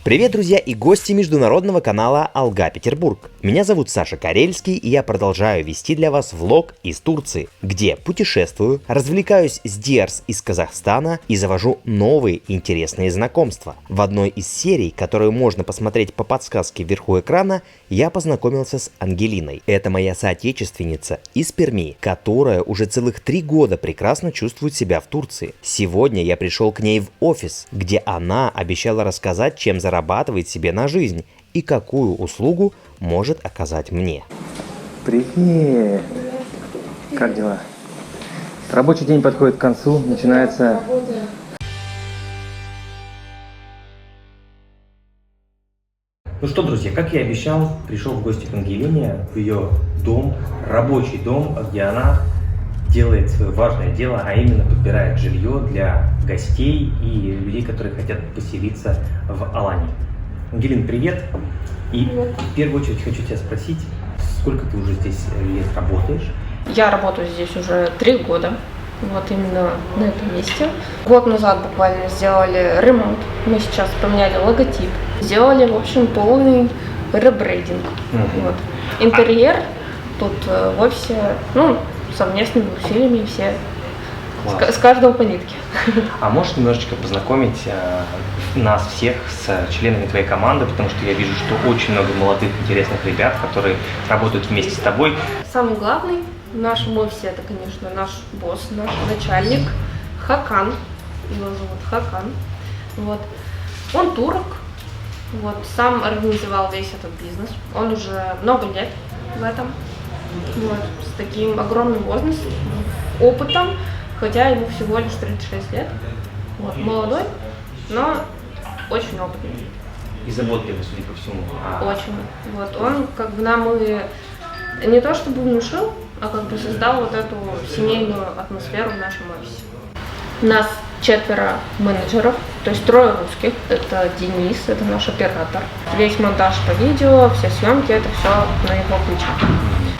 Привет, друзья и гости международного канала Алга Петербург. Меня зовут Саша Карельский, и я продолжаю вести для вас влог из Турции, где путешествую, развлекаюсь с Диарс из Казахстана и завожу новые интересные знакомства. В одной из серий, которую можно посмотреть по подсказке вверху экрана, я познакомился с Ангелиной. Это моя соотечественница из Перми, которая уже целых 3 года прекрасно чувствует себя в Турции. Сегодня я пришел к ней в офис, где она обещала рассказать, чем зарабатывает себе на жизнь и какую услугу может оказать мне. Привет! Как дела? Рабочий день подходит к концу, начинается... Ну что, друзья, как я и обещал, пришел в гости к Ангелине в ее дом, рабочий дом, где она делает свое важное дело, а именно подбирает жилье для гостей и людей, которые хотят поселиться в Алании. Ангелина, привет! И привет. В первую очередь хочу тебя спросить, сколько ты уже здесь лет работаешь? Я работаю здесь уже 3 года, вот именно на этом месте. Год назад буквально сделали ремонт, мы сейчас поменяли логотип, сделали, в общем, полный ребрейдинг. Вот. Интерьер тут в офисе, совместными усилиями все, с каждого по нитке. А можешь немножечко познакомить нас всех с членами твоей команды, потому что я вижу, что очень много молодых, интересных ребят, которые работают вместе с тобой. Самый главный в нашем офисе, это, конечно, наш босс, наш начальник Хакан, его зовут Хакан. Вот. Он турок, вот, сам организовал весь этот бизнес, он уже много лет в этом, вот, с таким огромным опытом, хотя ему всего лишь 36 лет, вот, молодой, но очень опытный. И заботливый, судя по всему. Очень. Вот, он как бы нам и не то чтобы внушил, а как бы создал вот эту семейную атмосферу в нашем офисе. У нас 4 менеджеров, то есть 3 русских. Это Денис, это наш оператор. Весь монтаж по видео, все съемки, это все на его плечах.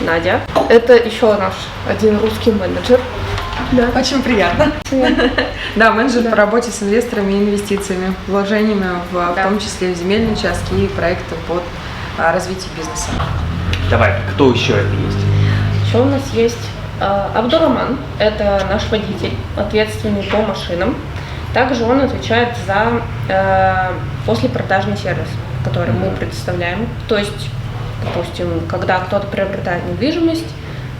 Надя, это еще наш один русский менеджер. Да. Очень приятно. Да, менеджер по работе с инвесторами и инвестициями, вложениями, в том числе в земельные участки и проекты под развитие бизнеса. Давай, кто еще это есть? Еще у нас есть Абдураман, это наш водитель, ответственный по машинам. Также он отвечает за послепродажный сервис, который мы предоставляем. То есть, допустим, когда кто-то приобретает недвижимость,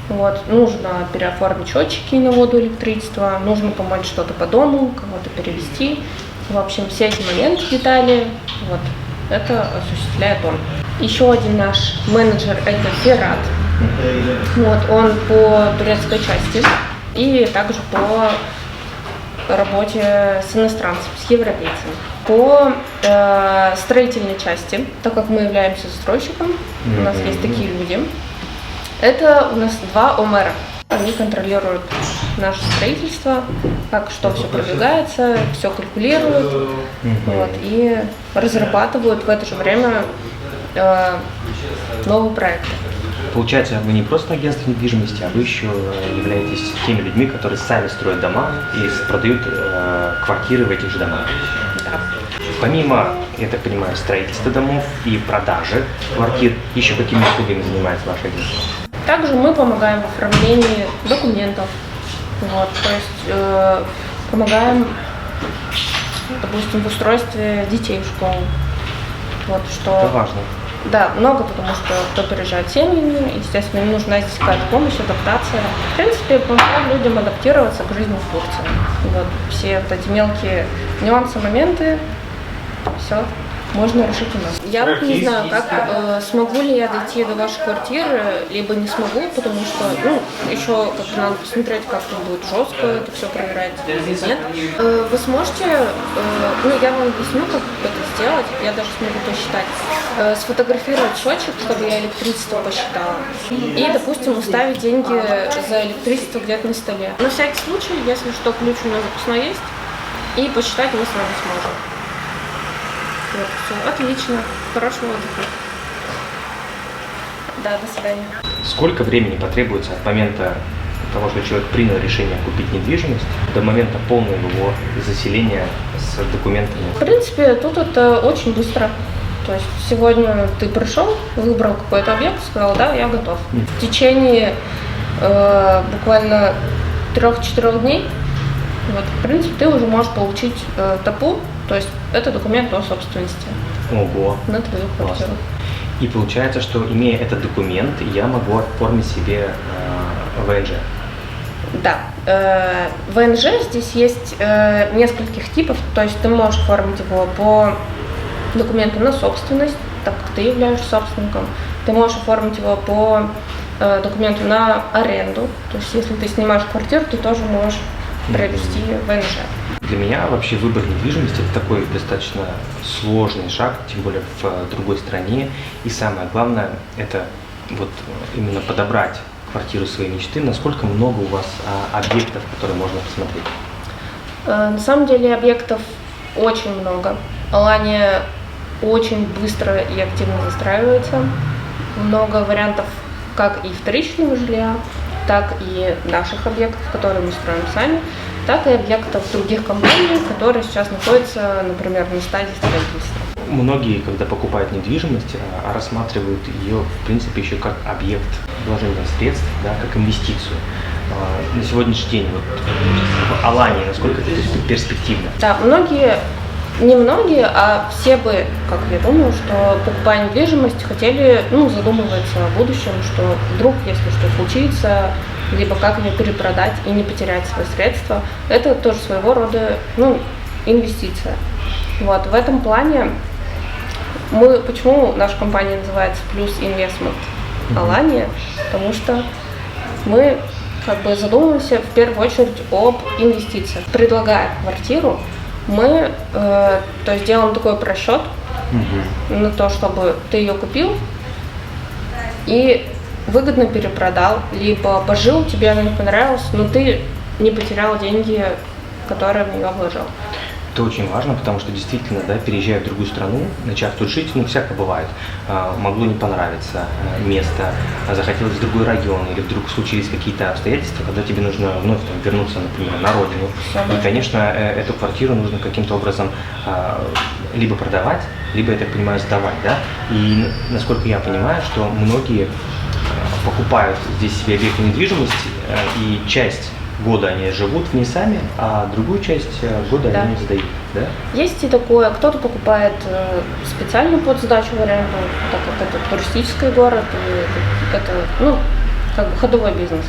вот, нужно переоформить счетчики на воду, электричество, нужно помочь что-то по дому, кого-то перевести. В общем, все эти моменты, детали, вот, это осуществляет он. Еще один наш менеджер – это Ферат. Вот, он по турецкой части и также по работе с иностранцами, с европейцами. По строительной части, так как мы являемся застройщиком, у нас есть такие люди. Это у нас 2 ОМЭРа. Они контролируют наше строительство, как что все продвигается, все калькулируют, вот, и разрабатывают в это же время новые проекты. Получается, вы не просто агентство недвижимости, а вы еще являетесь теми людьми, которые сами строят дома и продают квартиры в этих же домах. Да. Помимо, я так понимаю, строительства домов и продажи квартир, еще какими услугами занимается ваше агентство? Также мы помогаем в оформлении документов, вот, то есть помогаем, допустим, в устройстве детей в школу. Вот, что... Это важно. Да, много, потому что кто переезжает семьями, естественно, им нужна здесь какая-то помощь, адаптация. В принципе, помогаем людям адаптироваться к жизни в Турции. Вот, все вот эти мелкие нюансы, моменты, все можно решить у нас. Я вот не знаю, как смогу ли я дойти до вашей квартиры, либо не смогу, потому что, еще как надо посмотреть, как там будет жестко это все проверять или нет. Вы сможете, я вам объясню, как это сделать, я даже смогу посчитать, сфотографировать счетчик, чтобы я электричество посчитала, и, допустим, оставить деньги за электричество где-то на столе. На всякий случай, если что, ключ у нас запасной есть, и посчитать мы с вами сможем. Вот, все, отлично, хорошего отдыха. Да, до свидания. Сколько времени потребуется от момента того, что человек принял решение купить недвижимость, до момента полного его заселения с документами? В принципе, тут это очень быстро. То есть сегодня ты пришел, выбрал какой-то объект, сказал, да, я готов. В течение буквально 3-4 дней, вот, в принципе, ты уже можешь получить ТАПУ, то есть это документ о собственности. Ого. На твою квартиру. И получается, что имея этот документ, я могу оформить себе ВНЖ. Да. ВНЖ здесь есть нескольких типов, то есть ты можешь оформить его по документу на собственность, так как ты являешься собственником. Ты можешь оформить его по документу на аренду, то есть если ты снимаешь квартиру, ты тоже можешь приобрести ВНЖ. Для меня вообще выбор недвижимости – это такой достаточно сложный шаг, тем более в другой стране. И самое главное – это вот именно подобрать квартиру своей мечты. Насколько много у вас объектов, которые можно посмотреть? На самом деле объектов очень много. Алания очень быстро и активно застраивается. Много вариантов как и вторичного жилья, так и наших объектов, которые мы строим сами, так и объектов других компаний, которые сейчас находятся, например, на стадии строительства. Многие, когда покупают недвижимость, рассматривают ее, в принципе, еще как объект вложения средств, да, как инвестицию. На сегодняшний день вот, в Алании насколько это перспективно? Да, не многие, а все бы, как я думаю, что покупая недвижимость, хотели, задумываться о будущем, что вдруг, если что случится, либо как ее перепродать и не потерять свои средства, это тоже своего рода, инвестиция. Вот, в этом плане почему наша компания называется Plus Investment Алания, потому что мы задумываемся в первую очередь об инвестициях. Предлагая квартиру, мы то есть делаем такой просчет на то, чтобы ты ее купил и выгодно перепродал, либо пожил, тебе она не понравилась, но ты не потерял деньги, которые в нее вложил. Это очень важно, потому что действительно, да, переезжая в другую страну, начав тут жить, всяко бывает. Могло не понравиться место, захотелось в другой район, или вдруг случились какие-то обстоятельства, когда тебе нужно вновь вернуться, например, на родину. И, конечно, эту квартиру нужно каким-то образом либо продавать, либо, я так понимаю, сдавать, да? И, насколько я понимаю, что многие покупают здесь себе объекты недвижимости, и часть года они живут в ней сами, а другую часть года они сдают, да? Есть и такое. Кто-то покупает специально под сдачу в аренду, так как это туристический город, и это ходовой бизнес,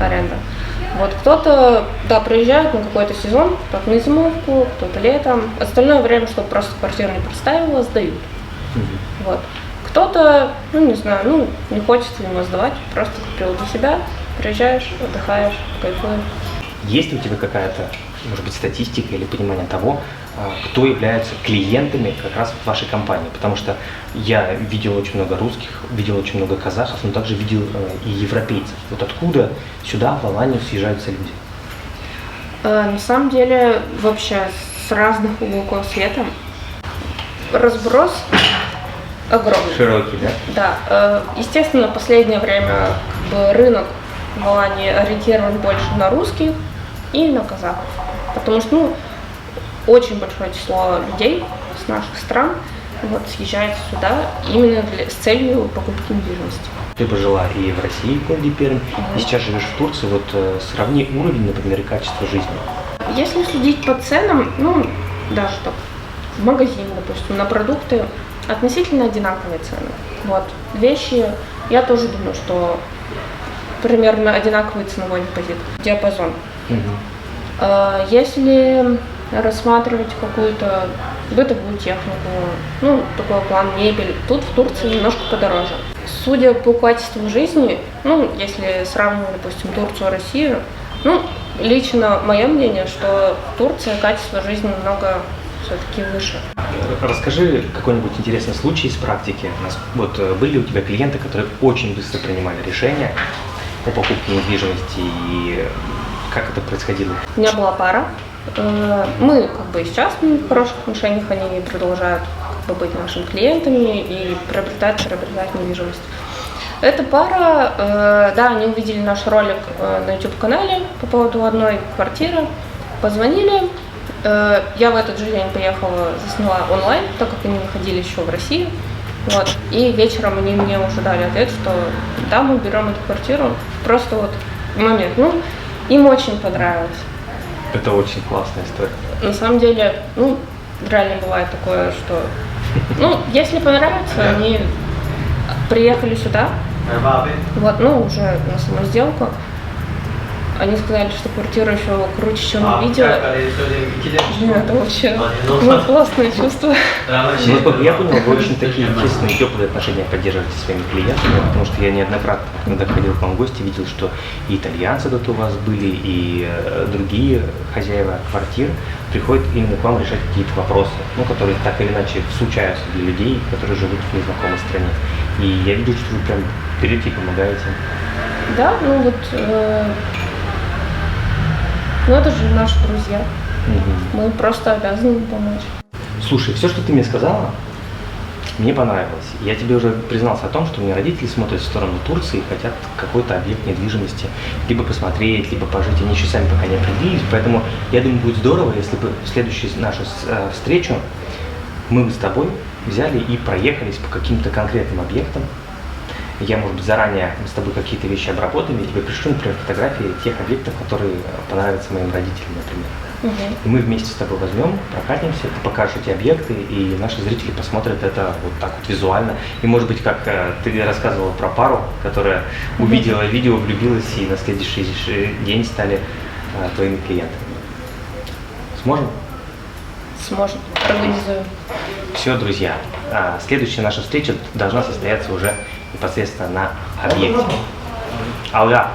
аренда. Вот кто-то, приезжает на какой-то сезон, кто-то на зимовку, кто-то летом. Остальное время, чтобы просто квартиру не представила, сдают. Вот. Кто-то, не хочет ему сдавать, просто купил для себя. Приезжаешь, отдыхаешь, кайфуешь. Есть ли у тебя какая-то, может быть, статистика или понимание того, кто является клиентами как раз в вашей компании? Потому что я видел очень много русских, видел очень много казахов, но также видел и европейцев. Вот откуда сюда, в Аланию, съезжаются люди? На самом деле, вообще с разных уголков света разброс огромный. Широкий, да? Да. Естественно, в последнее время рынок в Алании ориентирован больше на русских и на казахов, потому что очень большое число людей с наших стран съезжает сюда именно с целью покупки недвижимости. Ты пожила и в России, в городе Пермь, и сейчас живешь в Турции. Вот сравни уровень, например, и качество жизни. Если следить по ценам, даже так, в магазине, допустим, на продукты относительно одинаковые цены. Вот. Вещи, я тоже думаю, что примерно одинаковый ценовой диапазон. Если рассматривать какую-то бытовую технику, такой план мебель, тут в Турции немножко подороже. Судя по качеству жизни, если сравнивать, допустим, Турцию и Россию, лично мое мнение, что в Турции качество жизни намного все-таки выше. Расскажи какой-нибудь интересный случай из практики. Вот были ли у тебя клиенты, которые очень быстро принимали решения по покупке недвижимости, и как это происходило? У меня была пара. Мы и сейчас в хороших отношениях, они продолжают быть нашими клиентами и приобретать недвижимость. Эта пара, да, они увидели наш ролик на YouTube-канале по поводу одной квартиры, позвонили. Я в этот же день поехала, засняла онлайн, так как они находились еще в России. Вот. И вечером они мне уже дали ответ, что да, мы берем эту квартиру. Просто вот момент. Ну, им очень понравилось. Это очень классная история. На самом деле, ну, реально бывает такое, что, ну, если понравится, они приехали сюда, вот, ну, уже на саму сделку. Они сказали, что квартира еще круче, чем на видео. Это вообще классное чувство. Насколько я понял, вы очень такие честные, теплые отношения поддерживаете со своими клиентами, потому что я неоднократно, когда ходил к вам в гости, видел, что и итальянцы тут у вас были, и другие хозяева квартир приходят именно к вам решать какие-то вопросы, ну, которые так или иначе случаются для людей, которые живут в незнакомой стране. И я видел, что вы прям берете и помогаете. Да, ну вот, ну это же наши друзья. Мы просто обязаны им помочь. Слушай, все, что ты мне сказала, мне понравилось. Я тебе уже признался о том, что у меня родители смотрят в сторону Турции и хотят какой-то объект недвижимости либо посмотреть, либо пожить. Они еще сами пока не определились, поэтому я думаю, будет здорово, если бы в следующую нашу встречу мы бы с тобой взяли и проехались по каким-то конкретным объектам. Я, может быть, заранее с тобой какие-то вещи обработаем, я тебе пришлю, например, фотографии тех объектов, которые понравятся моим родителям, например. И мы вместе с тобой возьмем, прокатимся, ты покажешь эти объекты, и наши зрители посмотрят это вот так вот визуально. И, может быть, как ты рассказывала про пару, которая увидела видео, влюбилась, и на следующий день стали твоими клиентами. Сможем? Сможем. Организуем. Все, друзья. Следующая наша встреча должна состояться уже непосредственно на объекте. Алга.